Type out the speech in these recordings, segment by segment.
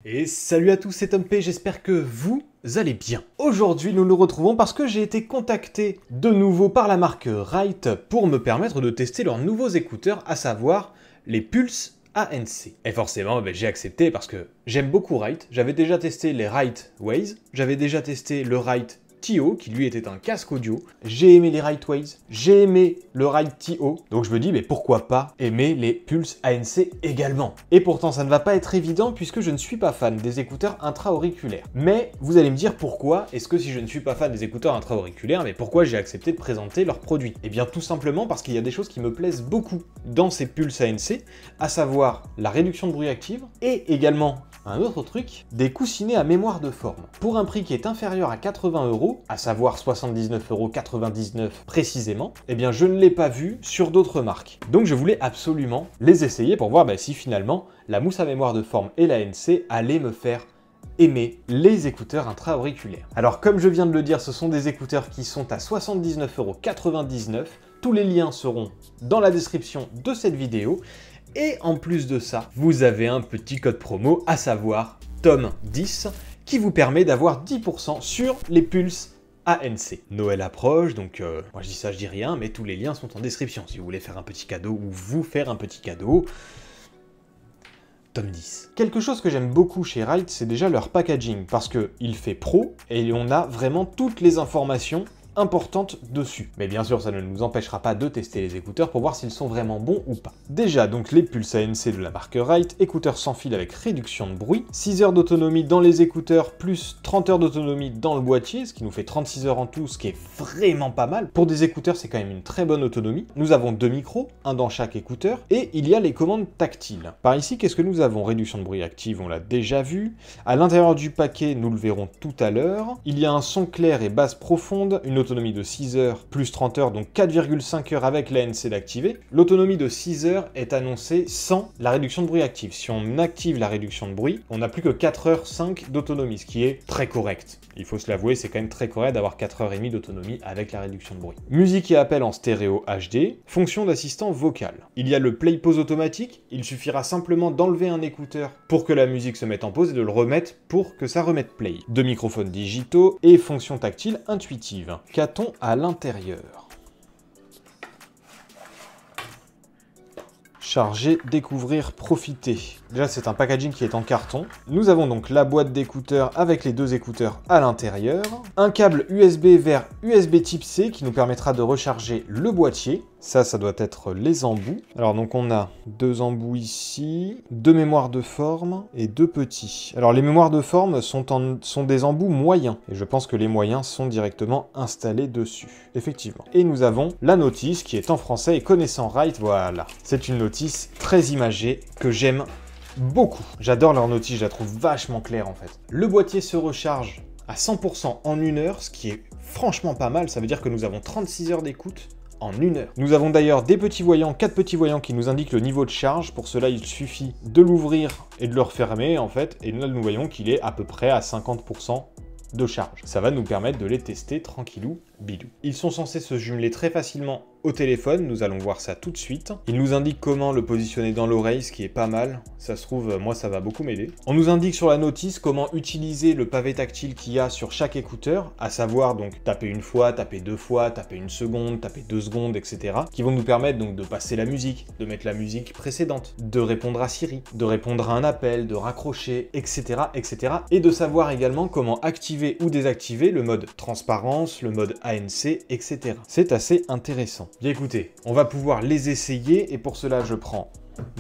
Et salut à tous, c'est Tom P, j'espère que vous allez bien. Aujourd'hui, nous nous retrouvons parce que j'ai été contacté de nouveau par la marque Wright pour me permettre de tester leurs nouveaux écouteurs, à savoir les Pulse ANC. Et forcément, j'ai accepté parce que j'aime beaucoup Wright. J'avais déjà testé les Wright Waze, j'avais déjà testé le Wright TO, qui lui était un casque audio. J'ai aimé les Wright Waze, j'ai aimé le Wright TO, donc je me dis, mais pourquoi pas aimer les Pulse ANC également? Et pourtant, ça ne va pas être évident puisque je ne suis pas fan des écouteurs intra-auriculaires. Mais vous allez me dire pourquoi est-ce que si je ne suis pas fan des écouteurs intra-auriculaires, mais pourquoi j'ai accepté de présenter leurs produits? Eh bien tout simplement parce qu'il y a des choses qui me plaisent beaucoup dans ces Pulse ANC, à savoir la réduction de bruit active et également un autre truc, des coussinets à mémoire de forme. Pour un prix qui est inférieur à 80 €, à savoir 79,99 € précisément, eh bien je ne l'ai pas vu sur d'autres marques. Donc je voulais absolument les essayer pour voir si finalement la mousse à mémoire de forme et la NC allaient me faire aimer les écouteurs intra-auriculaires. Alors comme je viens de le dire, ce sont des écouteurs qui sont à 79,99 €. Tous les liens seront dans la description de cette vidéo. Et en plus de ça, vous avez un petit code promo, à savoir TOM10, qui vous permet d'avoir 10% sur les Pulse ANC. Noël approche, donc moi je dis ça, je dis rien, mais tous les liens sont en description. Si vous voulez faire un petit cadeau ou vous faire un petit cadeau, TOM10. Quelque chose que j'aime beaucoup chez Wright, c'est déjà leur packaging, parce qu'il fait pro et on a vraiment toutes les informations importante dessus. Mais bien sûr, ça ne nous empêchera pas de tester les écouteurs pour voir s'ils sont vraiment bons ou pas. Déjà, donc les Pulse ANC de la marque Wright, écouteurs sans fil avec réduction de bruit, 6 heures d'autonomie dans les écouteurs, plus 30 heures d'autonomie dans le boîtier, ce qui nous fait 36 heures en tout, ce qui est vraiment pas mal. Pour des écouteurs, c'est quand même une très bonne autonomie. Nous avons deux micros, un dans chaque écouteur, et il y a les commandes tactiles. Par ici, qu'est-ce que nous avons? Réduction de bruit active, on l'a déjà vu. À l'intérieur du paquet, nous le verrons tout à l'heure. Il y a un son clair et basse profonde, une autonomie de 6 heures plus 30 heures, donc 4,5 heures avec l'ANC d'activer. L'autonomie de 6 heures est annoncée sans la réduction de bruit active. Si on active la réduction de bruit, on n'a plus que 4h05 d'autonomie, ce qui est très correct. Il faut se l'avouer, c'est quand même très correct d'avoir 4h30 d'autonomie avec la réduction de bruit. Musique et appel en stéréo HD, fonction d'assistant vocal. Il y a le play pause automatique, il suffira simplement d'enlever un écouteur pour que la musique se mette en pause et de le remettre pour que ça remette play. Deux microphones digitaux et fonction tactile intuitive. Qu'a-t-on à l'intérieur? Charger, découvrir, profiter. Déjà, c'est un packaging qui est en carton. Nous avons donc la boîte d'écouteurs avec les deux écouteurs à l'intérieur. Un câble USB vers USB type C qui nous permettra de recharger le boîtier. Ça doit être les embouts. Alors donc on a deux embouts ici, deux mémoires de forme et deux petits. Alors les mémoires de forme sont des embouts moyens. Et je pense que les moyens sont directement installés dessus. Effectivement. Et nous avons la notice qui est en français et connaissant Wright, voilà. C'est une notice très imagée que j'aime beaucoup. J'adore leur notice, je la trouve vachement claire en fait. Le boîtier se recharge à 100% en 1 heure, ce qui est franchement pas mal. Ça veut dire que nous avons 36 heures d'écoute en 1 heure. Nous avons d'ailleurs des petits voyants, 4 petits voyants qui nous indiquent le niveau de charge. Pour cela, il suffit de l'ouvrir et de le refermer en fait. Et là, nous voyons qu'il est à peu près à 50% de charge. Ça va nous permettre de les tester tranquillou bidou. Ils sont censés se jumeler très facilement au téléphone, nous allons voir ça tout de suite. Il nous indique comment le positionner dans l'oreille, ce qui est pas mal. Ça se trouve, moi ça va beaucoup m'aider. On nous indique sur la notice comment utiliser le pavé tactile qu'il y a sur chaque écouteur, à savoir donc taper une fois, taper deux fois, taper une seconde, taper 2 secondes, etc. qui vont nous permettre donc de passer la musique, de mettre la musique précédente, de répondre à Siri, de répondre à un appel, de raccrocher, etc. etc. et de savoir également comment activer ou désactiver le mode transparence, le mode ANC, etc. C'est assez intéressant. Bien écoutez, on va pouvoir les essayer et pour cela je prends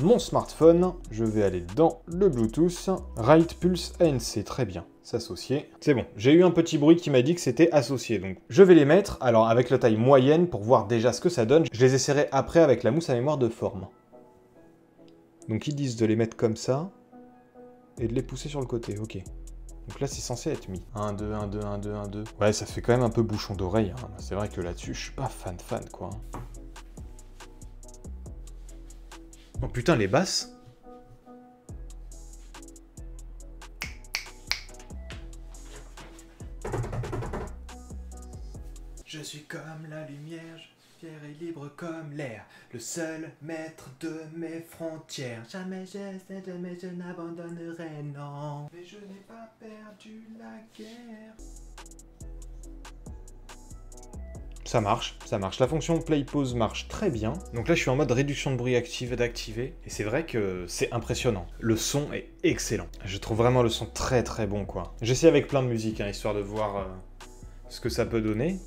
mon smartphone, je vais aller dans le Bluetooth, Wright Pulse ANC, très bien, s'associer. C'est bon, j'ai eu un petit bruit qui m'a dit que c'était associé, donc je vais les mettre, alors avec la taille moyenne pour voir déjà ce que ça donne, je les essaierai après avec la mousse à mémoire de forme. Donc ils disent de les mettre comme ça et de les pousser sur le côté, ok. Donc là, c'est censé être mis. 1, 2, 1, 2, 1, 2, 1, 2. Ouais, ça fait quand même un peu bouchon d'oreille. Hein. C'est vrai que là-dessus, je suis pas fan, quoi. Oh putain, les basses. Je suis comme la lumière. Fier et libre comme l'air, le seul maître de mes frontières. Jamais je n'abandonnerai, non. Mais je n'ai pas perdu la guerre. Ça marche. La fonction play pause marche très bien. Donc là, je suis en mode réduction de bruit active d'activer. Et c'est vrai que c'est impressionnant. Le son est excellent. Je trouve vraiment le son très très bon, quoi. J'essaie avec plein de musique, hein, histoire de voir ce que ça peut donner.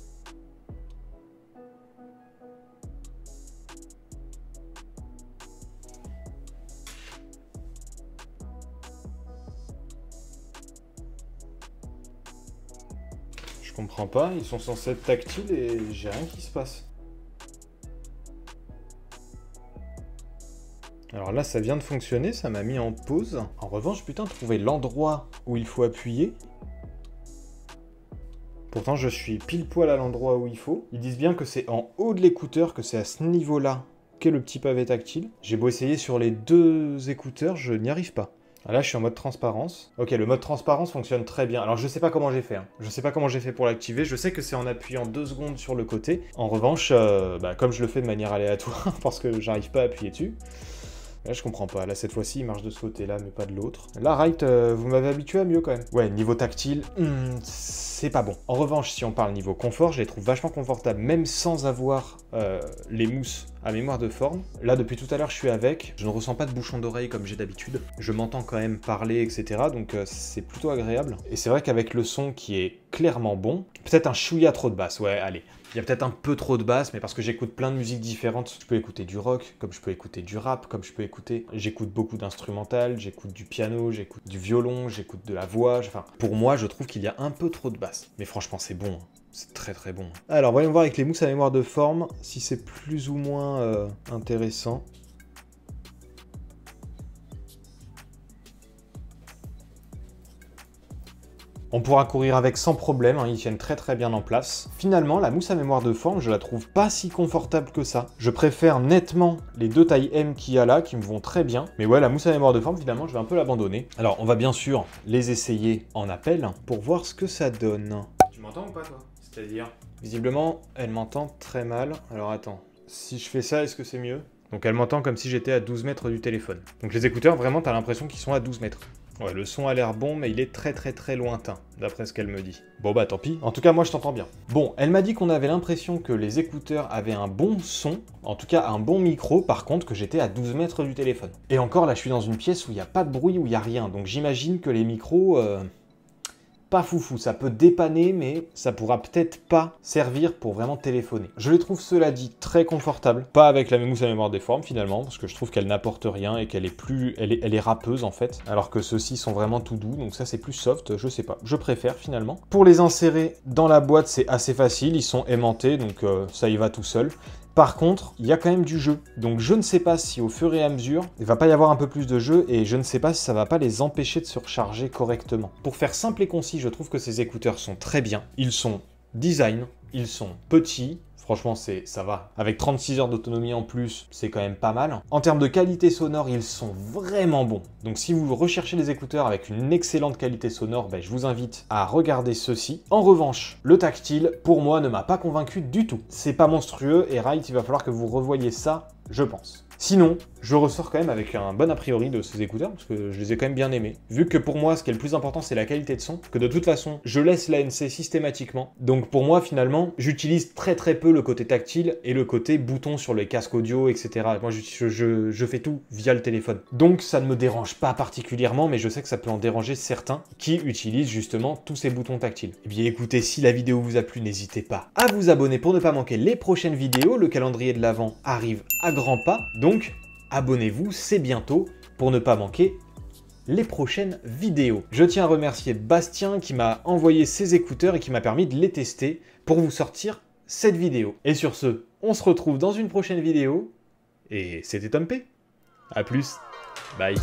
Je comprends pas, ils sont censés être tactiles et j'ai rien qui se passe. Alors là, ça vient de fonctionner, ça m'a mis en pause. En revanche, putain, trouver l'endroit où il faut appuyer. Pourtant, je suis pile poil à l'endroit où il faut. Ils disent bien que c'est en haut de l'écouteur, que c'est à ce niveau-là qu'est le petit pavé tactile. J'ai beau essayer sur les deux écouteurs, je n'y arrive pas. Là, je suis en mode transparence. Ok, le mode transparence fonctionne très bien. Alors, je sais pas comment j'ai fait. Je sais pas comment j'ai fait pour l'activer. Je sais que c'est en appuyant 2 secondes sur le côté. En revanche, comme je le fais de manière aléatoire, parce que j'arrive pas à appuyer dessus. Là, je comprends pas. Là, cette fois-ci, il marche de ce côté-là, mais pas de l'autre. Là, Right, vous m'avez habitué à mieux quand même. Ouais, niveau tactile, c'est pas bon. En revanche, si on parle niveau confort, je les trouve vachement confortables, même sans avoir les mousses à mémoire de forme. Là, depuis tout à l'heure, je suis avec. Je ne ressens pas de bouchon d'oreille comme j'ai d'habitude. Je m'entends quand même parler, etc. Donc, c'est plutôt agréable. Et c'est vrai qu'avec le son qui est clairement bon, peut-être un chouïa trop de basse. Ouais, allez. Il y a peut-être un peu trop de basse, mais parce que j'écoute plein de musiques différentes. Je peux écouter du rock, comme je peux écouter du rap, comme je peux écouter... J'écoute beaucoup d'instrumental, j'écoute du piano, j'écoute du violon, j'écoute de la voix. Enfin, pour moi, je trouve qu'il y a un peu trop de basse. Mais franchement, c'est bon. C'est très très bon. Alors, voyons voir avec les mousses à mémoire de forme, si c'est plus ou moins intéressant. On pourra courir avec sans problème, hein, ils tiennent très très bien en place. Finalement, la mousse à mémoire de forme, je la trouve pas si confortable que ça. Je préfère nettement les deux tailles M qu'il y a là, qui me vont très bien. Mais ouais, la mousse à mémoire de forme, finalement, je vais un peu l'abandonner. Alors, on va bien sûr les essayer en appel, pour voir ce que ça donne. Tu m'entends ou pas, toi? C'est-à-dire? Visiblement, elle m'entend très mal. Alors attends, si je fais ça, est-ce que c'est mieux? Donc elle m'entend comme si j'étais à 12 mètres du téléphone. Donc les écouteurs, vraiment, t'as l'impression qu'ils sont à 12 mètres. Ouais, le son a l'air bon, mais il est très très très lointain, d'après ce qu'elle me dit. Bon bah tant pis, en tout cas moi je t'entends bien. Bon, elle m'a dit qu'on avait l'impression que les écouteurs avaient un bon son, en tout cas un bon micro, par contre que j'étais à 12 mètres du téléphone. Et encore là je suis dans une pièce où il n'y a pas de bruit, où il n'y a rien, donc j'imagine que les micros... pas foufou, ça peut dépanner, mais ça pourra peut-être pas servir pour vraiment téléphoner. Je les trouve, cela dit, très confortables. Pas avec la mousse à mémoire des formes, finalement, parce que je trouve qu'elle n'apporte rien et qu'elle est plus... Elle est râpeuse, en fait, alors que ceux-ci sont vraiment tout doux, donc ça, c'est plus soft, je sais pas. Je préfère, finalement. Pour les insérer dans la boîte, c'est assez facile, ils sont aimantés, donc ça y va tout seul. Par contre, il y a quand même du jeu. Donc je ne sais pas si au fur et à mesure, il va pas y avoir un peu plus de jeu et je ne sais pas si ça va pas les empêcher de se recharger correctement. Pour faire simple et concis, je trouve que ces écouteurs sont très bien. Ils sont design, ils sont petits. Franchement, ça va. Avec 36 heures d'autonomie en plus, c'est quand même pas mal. En termes de qualité sonore, ils sont vraiment bons. Donc si vous recherchez des écouteurs avec une excellente qualité sonore, je vous invite à regarder ceux-ci. En revanche, le tactile, pour moi, ne m'a pas convaincu du tout. C'est pas monstrueux et Right, il va falloir que vous revoyiez ça, je pense. Sinon, je ressors quand même avec un bon a priori de ces écouteurs, parce que je les ai quand même bien aimés. Vu que pour moi, ce qui est le plus important, c'est la qualité de son, que de toute façon, je laisse l'ANC systématiquement. Donc pour moi, finalement, j'utilise très très peu le côté tactile et le côté bouton sur les casques audio, etc. Moi, je fais tout via le téléphone. Donc ça ne me dérange pas particulièrement, mais je sais que ça peut en déranger certains qui utilisent justement tous ces boutons tactiles. Eh bien écoutez, si la vidéo vous a plu, n'hésitez pas à vous abonner pour ne pas manquer les prochaines vidéos. Le calendrier de l'Avent arrive à grands pas, donc abonnez-vous, c'est bientôt pour ne pas manquer les prochaines vidéos. Je tiens à remercier Bastien qui m'a envoyé ses écouteurs et qui m'a permis de les tester pour vous sortir cette vidéo. Et sur ce, on se retrouve dans une prochaine vidéo et c'était Tom P. A plus, bye.